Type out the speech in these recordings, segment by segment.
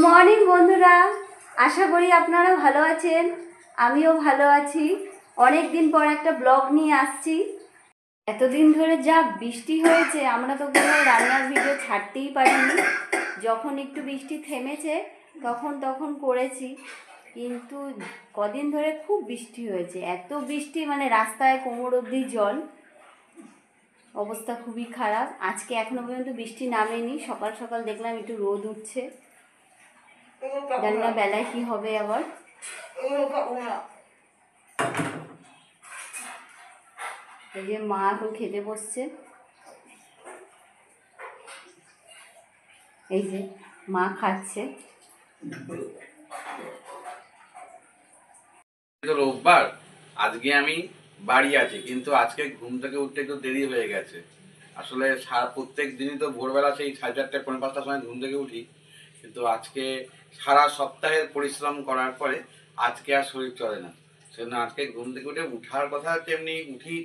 Morning বন্ধুরা, আশা করি আপনারা ভালো আছেন। আমিও ভালো আছি। অনেক দিন পর একটা ব্লগ নিয়ে আসছি। এতদিন ধরে যা বৃষ্টি হয়েছে, আমরা তো কোনো রান্নার ভিডিও ছাড়তেই পারিনি। যখন একটু বৃষ্টি থেমেছে তখন করেছি, কিন্তু কদিন ধরে খুব বৃষ্টি হয়েছে। এত বৃষ্টি মানে রাস্তায় কোমর অবধি জল, অবস্থা খুবই খারাপ। আজকে এখনো পর্যন্ত বৃষ্টি নামেনি। সকাল সকাল দেখলাম একটু রোদ উঠছে, জানি না বেলায় কি হবে আবার। এই যে মা এখন খেতে বসছে, এই যে মা খাচ্ছে। রোববার, আজকে আমি বাড়ি আছি, কিন্তু আজকে ঘুম থেকে উঠতে একটু দেরি হয়ে গেছে। আসলে প্রত্যেক দিনই তো ভোরবেলা সেই 4:30 পৌনে 5টার সময় ঘুম থেকে উঠি, কিন্তু আজকে সারা সপ্তাহের পরিশ্রম করার পরে আজকে আর শরীর চলে না। সেজন্য আজকে ঘুম থেকে উঠে উঠার কথা হচ্ছে, এমনি উঠি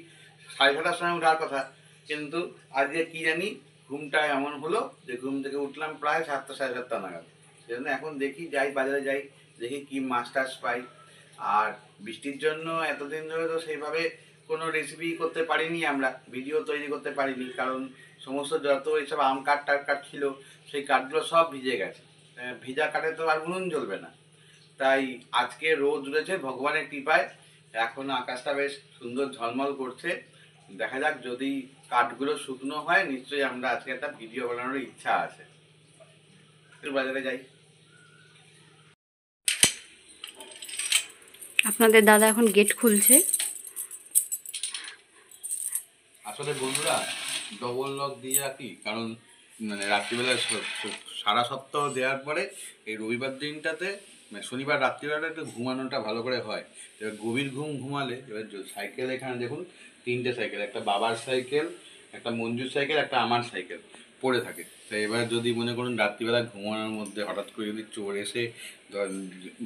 6:30টার সময় উঠার কথা, কিন্তু আজকে কি জানি ঘুমটা এমন হলো যে ঘুম থেকে উঠলাম প্রায় 7টা 7:30 নাগাদ। সেজন্য এখন দেখি, যাই বাজারে যাই, দেখি কি মাছ টাছ পাই। আর বৃষ্টির জন্য এতদিন ধরে তো সেইভাবে কোনো রেসিপি করতে পারিনি, আমরা ভিডিও তৈরি করতে পারিনি, কারণ সমস্ত যত এইসব আম কাঠ টাট কাঠ ছিল সেই কাঠগুলো সব ভিজে গেছে। ভিজা কাঠে তো আর উনুন জ্বলবে না। তাই আজকে রোদ উঠেছে ভগবানের কৃপায়, এখন আকাশটা বেশ সুন্দর ঝলমল করছে। দেখা যাক, যদি কাঠগুলো শুকনো হয় নিশ্চয়ই আমরা আজকে একটা ভিডিও বানানোর ইচ্ছা আছে। একটু বাজারে যাই। আপনাদের দাদা এখন গেট খুলছে। আসলে বন্ধুরা, ডবল লক দিয়ে রাখি, কারণ মানে রাত্রিবেলা সারা সপ্তাহ দেওয়ার পরে এই রবিবার দিনটাতে, মানে শনিবার রাত্রিবেলাটা একটু ঘুমানোটা ভালো করে হয়। এবার গভীর ঘুমালে, এবার সাইকেল এখানে দেখুন 3টে সাইকেল, একটা বাবার সাইকেল, একটা মঞ্জুর সাইকেল, একটা আমার সাইকেল পড়ে থাকে। তাই এবার যদি মনে করুন রাত্রিবেলা ঘুমানোর মধ্যে হঠাৎ করে যদি চোর এসে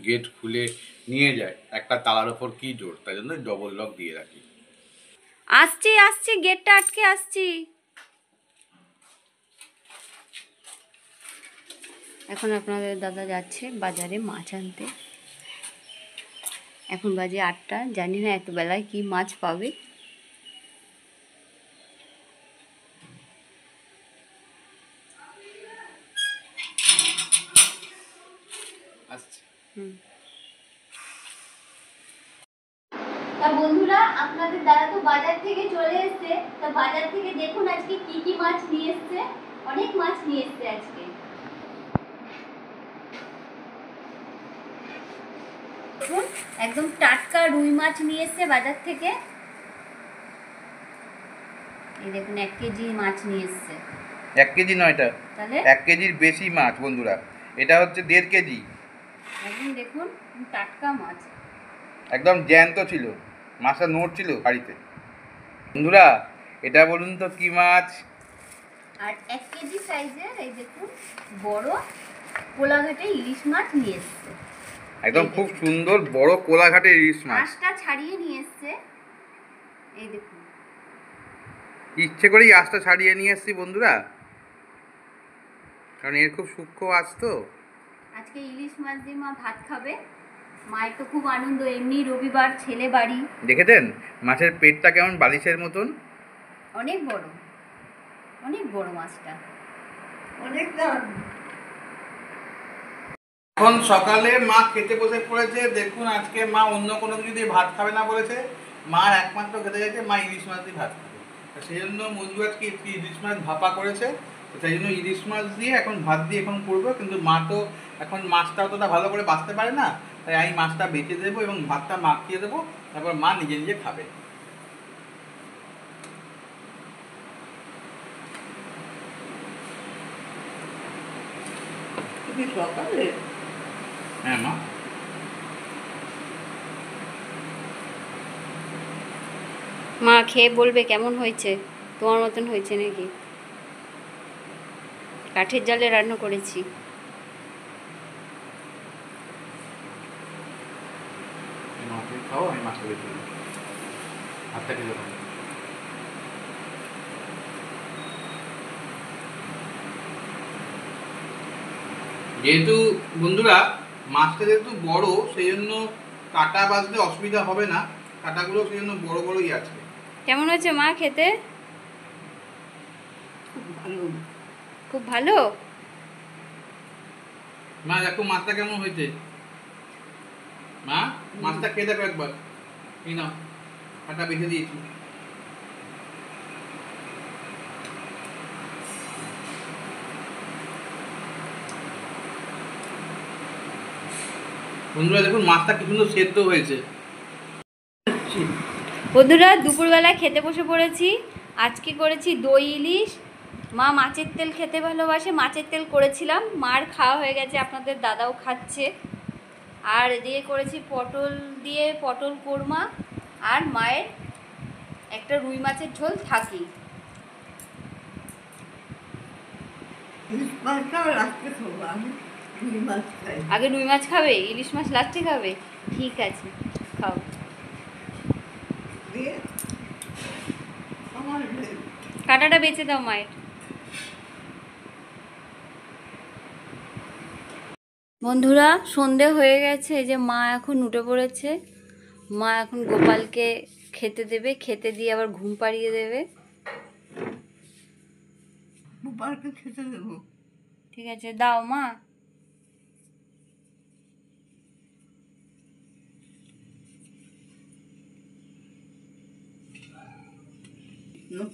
গেট খুলে নিয়ে যায়, একটা তালার ওপর কী জোর, তাই জন্য ডবল লক দিয়ে রাখি। আসছি, গেটটা আটকে আসছি। এখন আপনাদের দাদা যাচ্ছে বাজারে মাছ আনতে। এখন বাজে 8টা, জানি না এত বেলায় কি মাছ পাবে। তা বন্ধুরা, আপনাদের দাদা তো বাজার থেকে চলে এসেছে। তা বাজার থেকে দেখুন আজকে কি কি মাছ নিয়ে এসেছে। অনেক মাছ নিয়ে এসেছে আজকে। দেখুন, একদম টাটকা রুই মাছ নিয়ে এসেছে বাজার থেকে। এই দেখুন 1 কেজি মাছ নিয়ে এসেছে। 1 কেজি নয়, এটা তাহলে 1 কেজির বেশি মাছ বন্ধুরা, এটা হচ্ছে 1.5 কেজি। একদম দেখুন টাটকা মাছ, একদম জ্যান্ত ছিল, মাছটা নড়ছিল বাড়িতে। বন্ধুরা, এটা বলুন তো কি মাছ? আর 1 কেজি সাইজের এই দেখুন বড় কোলাঘাটে ইলিশ মাছ নিয়ে এসেছে। একদম খুব সুন্দর বড় কোলাঘাটের ইলিশ মাছ। আঁশটা ছাড়িয়ে নিয়ে এসেছে। এই দেখুন, ইচ্ছে করেই আঁশটা ছাড়িয়ে নিয়ে এসেছি বন্ধুরা, কারণ এর খুব সূক্ষ্ম আঁশ তো। আজকে ইলিশ মাছ দিয়ে মা ভাত খাবে। মায়ের তো খুব আনন্দ, এমনি রবিবার, ছেলে বাড়ি। দেখেছেন মাছের পেটটা কেমন বালিশের মতন? অনেক বড় মাছটা, অনেক এখন সকালে মা খেতে বসে পড়েছে। দেখুন, আজকে মা অন্য কোনো কিছু দিয়ে ভাত খাবে না বলেছে। মা একমাত্র খেতে গেছে, মা ইলিশ মাছ দিয়ে ভাত খাবে। সেই জন্য মঞ্জু আজকে ইলিশ মাছ ভাপা করেছে, সেই জন্য ইলিশ মাছ দিয়ে এখন ভাত দিয়ে এখন করবো। কিন্তু মা তো এখন মাছটা অতটা ভালো করে বাছতে পারে না, তাই আমি মাছটা বেঁচে দেবো এবং ভাতটা মাখিয়ে দেবো, তারপর মা নিজে নিজে খাবে। সকালে হ্যাঁ মা, মা খেয়ে বলবে কেমন হয়েছে, তোমার মতন হয়েছে নাকি। কাঠের জালে রান্না করেছি। খাও, আমি মাছটা বেঁচে দেবো, ভাতটা খেতে পাবো। যেহেতু বন্ধুরা মাছটা যেহেতু বড়, সেই জন্য কাটা বাজতে অসুবিধা হবে না। কাটাগুলো সেই জন্য বড় বড়ই আছে। কেমন হচ্ছে মা খেতে? খুব ভালো। খুব ভালো। মা দেখো মাছটা কেমন হয়েছে। মা মাছটা খেয়ে দেখো একবার। এই নাও, কাটা বেঁধে দিয়েছি। বন্ধুরা দেখুন মাছটা কি সুন্দর সেদ্ধ হয়েছে। বন্ধুরা দুপুরবেলা খেতে বসে পড়েছি। আজকে করেছি দই ইলিশ। মা মাছের তেল খেতে ভালোবাসে, মাছের তেল করেছিলাম, মার খাওয়া হয়ে গেছে, আপনাদের দাদাও খাচ্ছে। আর এদিকে করেছি পটল দিয়ে পটল কোরমা, আর মায়ের একটা রুই মাছের ঝোল থাকি। ইলিশ মাছটা রাখতে খাবো, আমি রুই মাছ খাই। আগে রুই মাছ খাবে, ইলিশ মাছ লাস্টে খাবে? ঠিক আছে, খাও। দিয়ে আমার কাঁটাটা বেঁচে দাও মায়ের। বন্ধুরা সন্ধে হয়ে গেছে, এই যে মা এখন উঠে পড়েছে। মা এখন গোপালকে খেতে দেবে, খেতে দিয়ে আবার ঘুম পাড়িয়ে দেবে। গোপালকে খেতে দেবো। ঠিক আছে, দাও মা।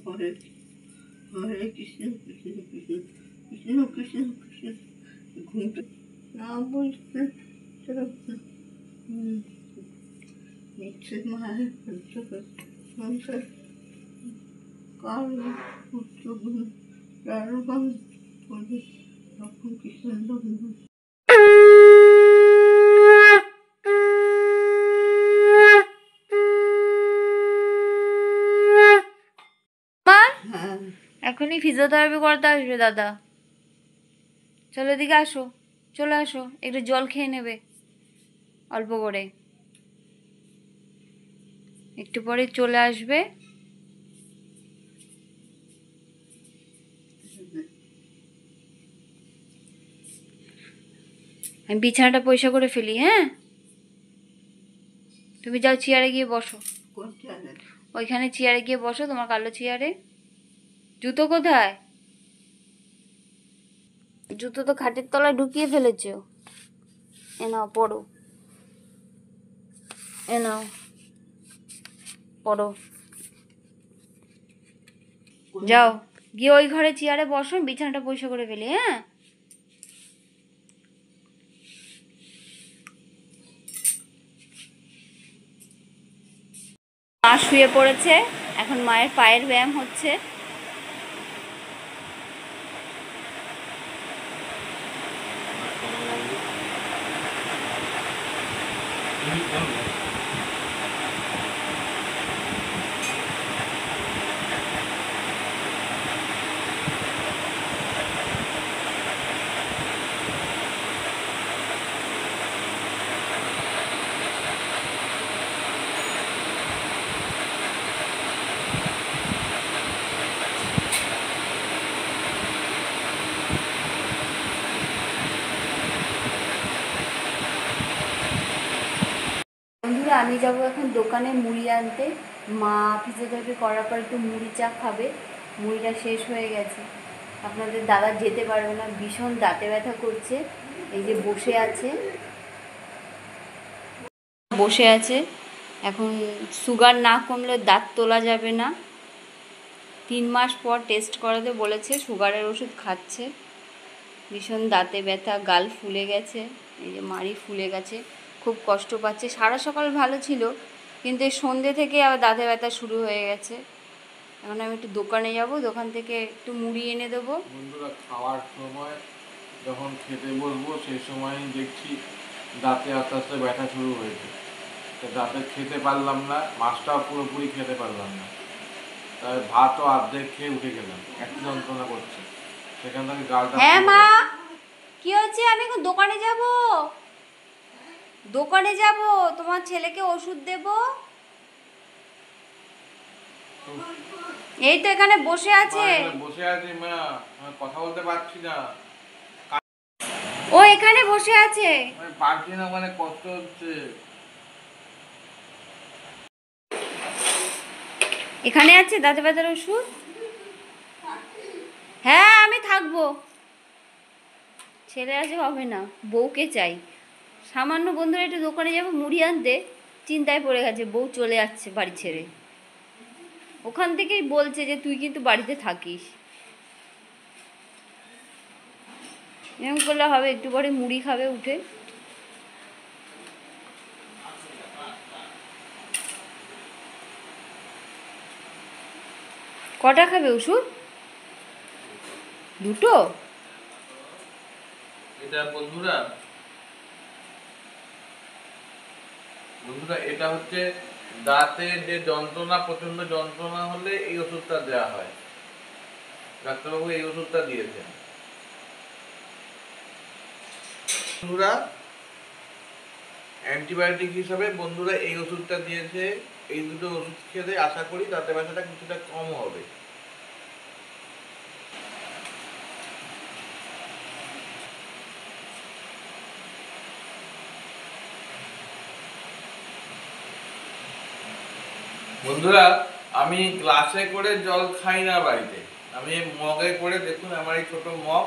হরে হরে কৃষ্ণ কৃষ্ণ কৃষ্ণ কৃষ্ণ কৃষ্ণ কৃষ্ণ। ঘুমটা না বলতে সেরকম নিচ্ছে মায়ের সংসার কাল পুত্রগুণ প্রারম্ভ করবে তখন কৃষ্ণ মা হ্যাঁ এখনই ফিজিওথেরাপি করতে আসবে দাদা। চলো এদিকে আসো, চলে আসো, একটু জল খেয়ে নেবে অল্প করে, একটু পরে চলে আসবে। আমি বিছানাটা পরিষ্কার করে ফেলি, হ্যাঁ? তুমি যাও চেয়ারে গিয়ে বসো, করতে হবে। ওইখানে চেয়ারে গিয়ে বসো, তোমার কালো চেয়ারে। জুতো কোথায়? জুতো তো খাটের তলায় ঢুকিয়ে ফেলেছো। এ নাও পড়ো, এ নাও পড়ো। যাও গিয়ে ওই ঘরে চেয়ারে বসো, বিছানাটা পরিষ্কার করে ফেলি, হ্যাঁ? মা শুয়ে পড়েছে, এখন মায়ের পায়ের ব্যায়াম হচ্ছে। বন্ধুরা আমি যাব এখন দোকানে মুড়ি আনতে। মা ফিজিওথেরাপি করার পর একটু মুড়ি চা খাবে, মুড়িটা শেষ হয়ে গেছে। আপনাদের দাদা যেতে পারবে না, ভীষণ দাঁতে ব্যথা করছে। এই যে বসে আছে, বসে আছে। এখন সুগার না কমলে দাঁত তোলা যাবে না। 3 মাস পর টেস্ট করাতে বলেছে, সুগারের ওষুধ খাচ্ছে। ভীষণ দাঁতে ব্যথা, গাল ফুলে গেছে, এই যে মাড়ি ফুলে গেছে, খুব কষ্ট পাচ্ছে। সারা সকাল ভালো ছিল, কিন্তু এই সন্ধ্যে থেকে আবার দাঁতে ব্যথা শুরু হয়ে গেছে। এখন আমি একটু দোকানে যাব, দোকান থেকে একটু মুড়ি এনে দেবো। বন্ধুরা খাওয়ার সময় যখন খেতে বসবো সেই সময় দেখছি দাঁতে আস্তে আস্তে ব্যথা শুরু হয়েছে। তো দাঁতে খেতে পারলাম না, মাছটাও পুরোপুরি খেতে পারলাম না। তাই ভাতও অর্ধেক খেয়ে উঠে গেলাম, এত যন্ত্রণা করছে। সেখান থেকে গালটা হ্যাঁ ফুলে মা, গেছে। কি হচ্ছে? আমি এখন দোকানে যাব, দোকানে যাব, তোমার ছেলেকে ওষুধ দেব। এই তো এখানে বসে আছে। মা, এখানে বসে আছি মা, আমি কথা বলতে পারছি না। ও এখানে বসে আছে। আমি পারছি না, মানে কষ্ট হচ্ছে। এখানে আছে দাঁতে ব্যথার ওষুধ। হ্যাঁ আমি থাকবো, ছেলে আছে হবে না, বউকে চাই। সামান্য বন্ধুরা একটু দোকানে যাবো মুড়ি আনতে, চিন্তায় পড়ে গেছে, বউ চলে যাচ্ছে বাড়ি ছেড়ে। ওখান থেকেই বলছে যে তুই কিন্তু বাড়িতে থাকিস। এরকম করলে হবে? একটু পরে মুড়ি খাবে উঠে। কটা খাবে ওষুধ? দুটো? এটা বন্ধুরা এটা হচ্ছে দাঁতের যে যন্ত্রণা, প্রচন্ড যন্ত্রণা হলে এই ওষুধটা দেওয়া হয়। ডাক্তারবাবু এই ওষুধটা দিয়েছেন। বন্ধুরা অ্যান্টিবায়োটিক হিসাবে বন্ধুরা এই ওষুধটা দিয়েছে। এই দুটো ওষুধ খেলে আশা করি দাঁতে ব্যথাটা কিছুটা কম হবে। বন্ধুরা আমি গ্লাসে করে জল খাই না বাড়িতে, আমি মগে করে, দেখুন আমার এই ছোট মগ,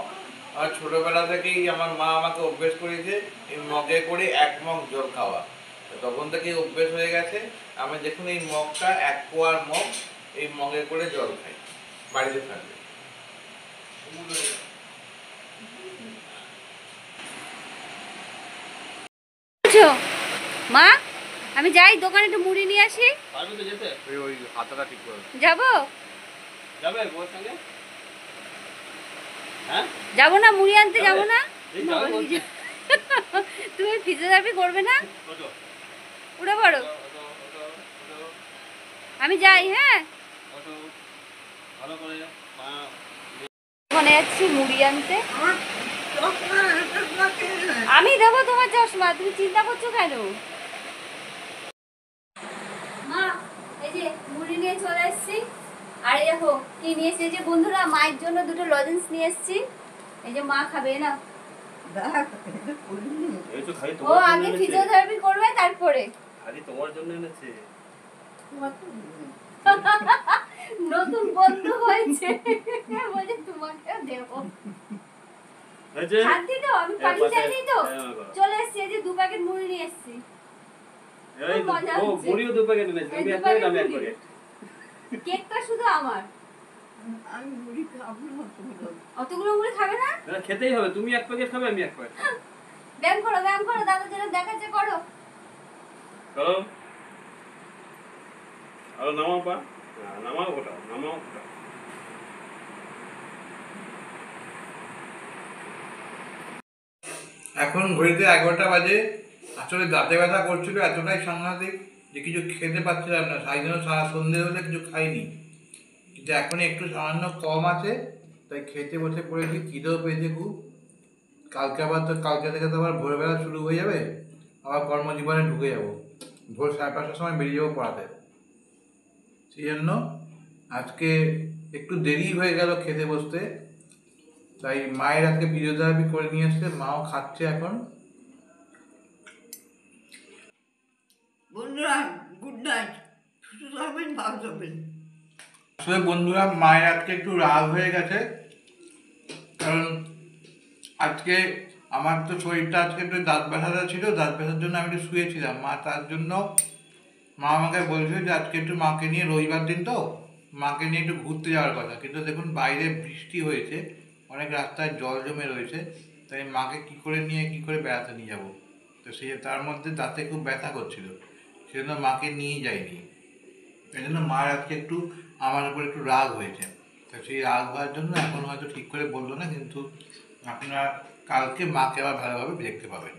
আমার ছোটবেলা থেকেই আমার মা আমাকে অভ্যেস করেছে এই মগে করে 1 মগ জল খাওয়া। তো তখন থেকেই অভ্যেস হয়ে গেছে। আমি দেখুন এই মগটা 1 কোয়ার মগ, এই মগে করে জল খাই বাড়িতে থাকলে। মা আমি যাই দোকানে একটু মুড়ি নিয়ে আসি। পারবে তো যেতে? ওই হাতটা ঠিক করে যাবো? যাবে বউর সঙ্গে? হ্যাঁ যাবো না, মুড়ি আনতে যাবো না? এই যাবে বলছি। তুমি ফিজিওথেরাপি করবে না? উঠে পড়ো, আমি যাই। হ্যাঁ ভালো করে ওখানে যাচ্ছি মুড়ি আনতে। আমার চশমা চশমা কিনে দেয়। আমি দেবো তোমার চশমা, তুমি চিন্তা করছো কেন? মা এই যে মুড়ি নিয়ে চলে এসেছি। আর এই দেখো কি নিয়ে এসেছি, যে বন্ধুরা মায়ের জন্য দুটো লজেন্স নিয়ে এসেছি। এই যে মা খাবে না, দেখ, এটা করিনি। এই তো খালি ও তোমার জন্য আগে এনেছে। ফিজিওথেরাপি করবে তারপরে। খালি তোমার জন্য এনেছে। তোমার তো নেই। নতুন বন্ধু হয়েছে, বলছে তোমাকেও দেবো। হয়েছে? শান্তি তো, আমি পানি পাশে- চাইনি তো, হ্যাঁ, বাবা। চলে এসেছি। এই যে 2 প্যাকেট মুড়ি নিয়ে এসেছি। এই খুব মজা ও হচ্ছে। মুড়িও 2 প্যাকেট এনেছে। এই তুমি 2 এক প্যাকেট, আমি প্যাকেট এক মুড়ি। প্যাকেট। কেকটা শুধু আমার। আমি মুড়ি খাবো না তোমার। অতগুলো মুড়ি খাবে না? না, খেতেই হবে। তুমি এক প্যাকেট খাবে, আমি এক প্যাকেট। ব্যায়াম করো, ব্যায়াম করো, দাদা যেটা দেখাচ্ছে করো। চলো আরো নামাও পা। হ্যাঁ, নামাও ওটা, নামাও ওটা। এখন ঘড়িতে 11টা বাজে। আসলে দাঁতে ব্যথা করছিল এতটাই সাংঘাতিক যে কিছু খেতে পারছিলাম না, তাই জন্য সারা সন্ধে হলে কিছু খাইনি। কিন্তু এখন একটু সামান্য কম আছে, তাই খেতে বসে পড়েছি। খিদেও পেয়েছে খুব। কালকে থেকে তো আবার ভোরবেলা শুরু হয়ে যাবে, আবার কর্মজীবনে ঢুকে যাব। ভোর 5:30টার সময় বেরিয়ে যাবো পড়াতে। সেই জন্য আজকে একটু দেরি হয়ে গেল খেতে বসতে। তাই মায়ের আজকে ফিজিওথেরাপি করে নিয়ে এসছে, মাও খাচ্ছে এখন। বন্ধুরা গুড নাইট, সুস্থ থাকবেন, ভালো থাকবেন। আসলে বন্ধুরা মায়ের আজকে একটু রাগ হয়ে গেছে, কারণ আজকে আমার তো শরীরটা আজকে একটু দাঁত ব্যথাটা ছিল, দাঁত ব্যথার জন্য আমি একটু শুয়েছিলাম। মা তার জন্য মা আমাকে বলছিল যে আজকে একটু মাকে নিয়ে, রবিবার দিন তো, মাকে নিয়ে একটু ঘুরতে যাওয়ার কথা। কিন্তু দেখুন বাইরে বৃষ্টি হয়েছে, অনেক রাস্তায় জল জমে রয়েছে, তাই মাকে কী করে বেড়াতে নিয়ে যাবো। তো সে তার মধ্যে দাঁতে খুব ব্যথা করছিল, সেজন্য মাকে নিয়ে যাইনি। এই জন্য মায়ের আজকে একটু আমার উপর একটু রাগ হয়েছে। তো সেই রাগ হওয়ার জন্য এখন হয়তো ঠিক করে বললো না, কিন্তু আপনারা কালকে মাকে আবার ভালোভাবে দেখতে পাবেন।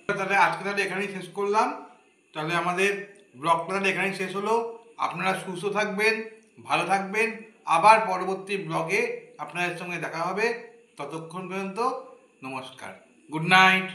তাহলে এখানেই শেষ করলাম। তাহলে আমাদের ব্লগটা তাহলে এখানেই শেষ হলো। আপনারা সুস্থ থাকবেন, ভালো থাকবেন। আবার পরবর্তী ব্লগে আপনাদের সঙ্গে দেখা হবে। ততক্ষণ পর্যন্ত নমস্কার, গুড নাইট।